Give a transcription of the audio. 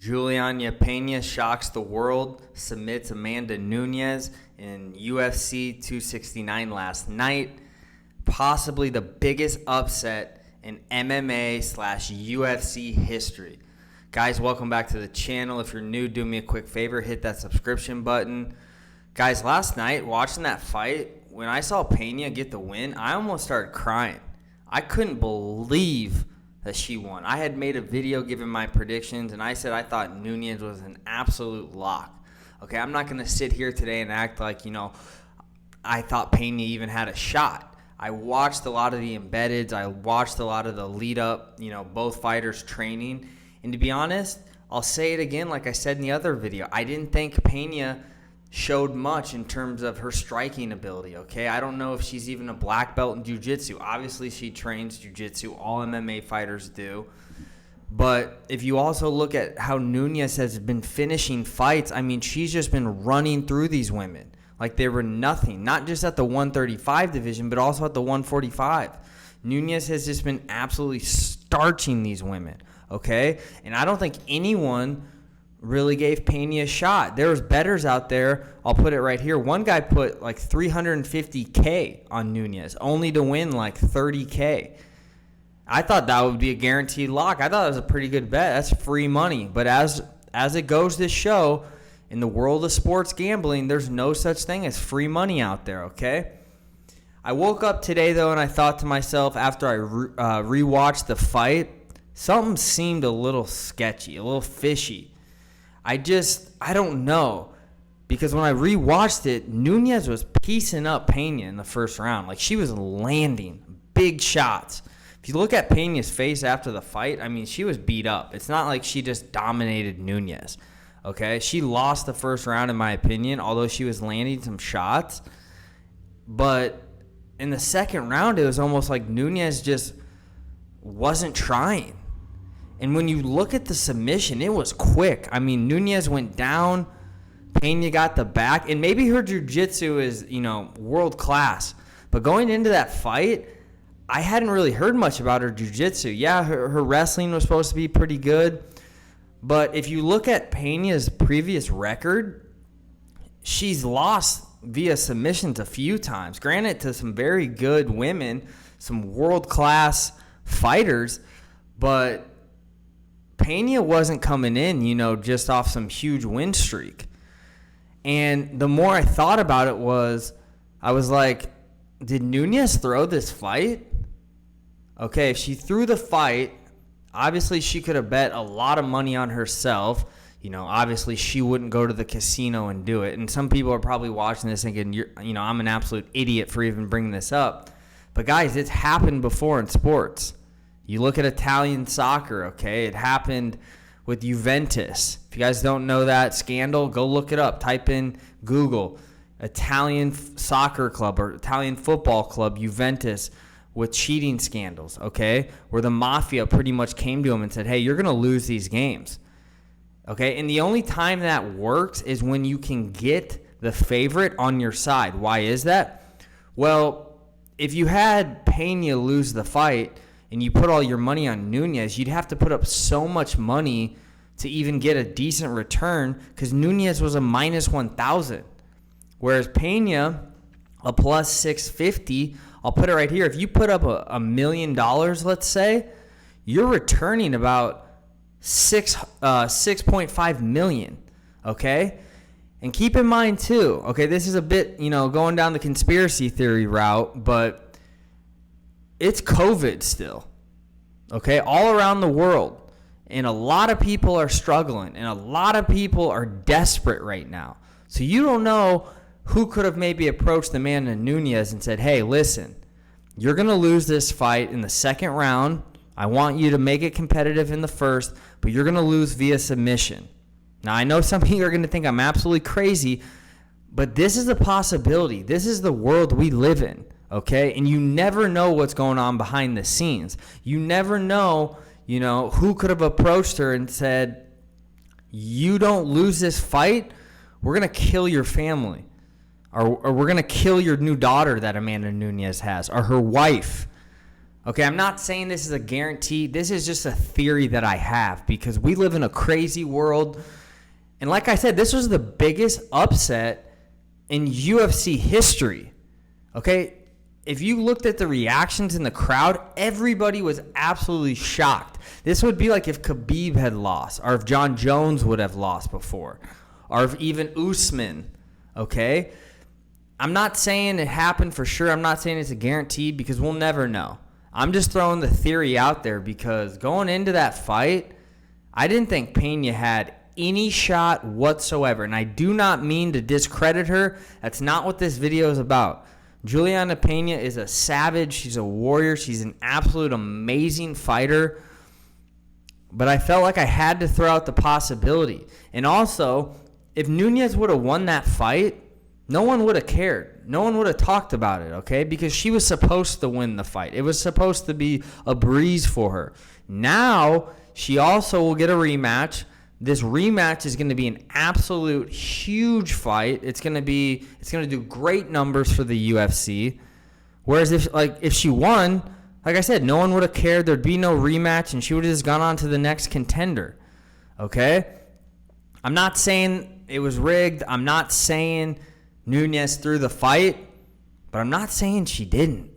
Julianna Peña shocks the world, submits Amanda Nunes in UFC 269 last night. Possibly the biggest upset in MMA/UFC history. Guys, welcome back to the channel. If you're new, do me a quick favor, hit that subscription button. Guys, last night, watching that fight, when I saw Peña get the win, I almost started crying. I couldn't believe that she won. I had made a video giving my predictions, and I said I thought Nunes was an absolute lock. Okay, I'm not going to sit here today and act like, I thought Peña even had a shot. I watched a lot of the embeddeds. I watched a lot of the lead up, both fighters training. And to be honest, I'll say it again like I said in the other video. I didn't think Peña showed much in terms of her striking ability, okay? I don't know if she's even a black belt in jiu-jitsu. Obviously, she trains jiu-jitsu. All MMA fighters do. But if you also look at how Nunes has been finishing fights, she's just been running through these women like they were nothing. Not just at the 135 division, but also at the 145. Nunes has just been absolutely starching these women, okay? And I don't think anyone really gave Peña a shot. There was bettors out there. I'll put it right here. One guy put like $350K on Nunes, only to win like $30K. I thought that would be a guaranteed lock. I thought it was a pretty good bet. That's free money. But as it goes to show, in the world of sports gambling, there's no such thing as free money out there, okay? I woke up today, though, and I thought to myself after I rewatched the fight, something seemed a little sketchy, a little fishy. I don't know, because when I rewatched it, Nunes was piecing up Peña in the first round. Like, she was landing big shots. If you look at Peña's face after the fight, she was beat up. It's not like she just dominated Nunes, okay? She lost the first round, in my opinion, although she was landing some shots. But in the second round, it was almost like Nunes just wasn't trying. And when you look at the submission, it was quick. Nunes went down, Peña got the back, and maybe her jiu-jitsu is, world class. But going into that fight, I hadn't really heard much about her jiu-jitsu. Yeah, her wrestling was supposed to be pretty good. But if you look at Peña's previous record, she's lost via submissions a few times. Granted, to some very good women, some world-class fighters, but Peña wasn't coming in, just off some huge win streak. And the more I thought about it I was like, did Nunes throw this fight? Okay, if she threw the fight, obviously she could have bet a lot of money on herself. Obviously she wouldn't go to the casino and do it. And some people are probably watching this thinking, I'm an absolute idiot for even bringing this up. But guys, it's happened before in sports. You look at Italian soccer, okay? It happened with Juventus. If you guys don't know that scandal, go look it up. Type in Google, Italian soccer club or Italian football club, Juventus, with cheating scandals, okay? Where the mafia pretty much came to him and said, hey, you're going to lose these games, okay? And the only time that works is when you can get the favorite on your side. Why is that? Well, if you had Peña lose the fight, and you put all your money on Nunes, you'd have to put up so much money to even get a decent return because Nunes was a minus 1,000. Whereas Peña, a plus 650, I'll put it right here. If you put up $1 million, let's say, you're returning about 6.5 million, okay? And keep in mind, too, okay, this is a bit, going down the conspiracy theory route, but it's COVID still, okay, all around the world. And a lot of people are struggling, and a lot of people are desperate right now. So you don't know who could have maybe approached Amanda Nunes and said, hey, listen, you're going to lose this fight in the second round. I want you to make it competitive in the first, but you're going to lose via submission. Now, I know some people are going to think I'm absolutely crazy, but this is a possibility. This is the world we live in. Okay, and you never know what's going on behind the scenes. You never know, who could have approached her and said, you don't lose this fight, we're going to kill your family. Or we're going to kill your new daughter that Amanda Nunes has, or her wife. Okay, I'm not saying this is a guarantee. This is just a theory that I have because we live in a crazy world. And like I said, this was the biggest upset in UFC history. Okay, if you looked at the reactions in the crowd, everybody was absolutely shocked. This would be like if Khabib had lost, or if John Jones would have lost before, or if even Usman, okay? I'm not saying it happened for sure. I'm not saying it's a guarantee because we'll never know. I'm just throwing the theory out there because going into that fight, I didn't think Pena had any shot whatsoever. And I do not mean to discredit her. That's not what this video is about. Julianna Peña is a savage. She's a warrior. She's an absolute amazing fighter. But I felt like I had to throw out the possibility. And also, if Nunes would have won that fight, no one would have cared. No one would have talked about it, okay? Because she was supposed to win the fight. It was supposed to be a breeze for her. Now, she also will get a rematch. This rematch is going to be an absolute huge fight. It's going to do great numbers for the UFC. Whereas if she won, like I said, no one would have cared. There'd be no rematch, and she would have just gone on to the next contender. Okay? I'm not saying it was rigged. I'm not saying Nunes threw the fight, but I'm not saying she didn't.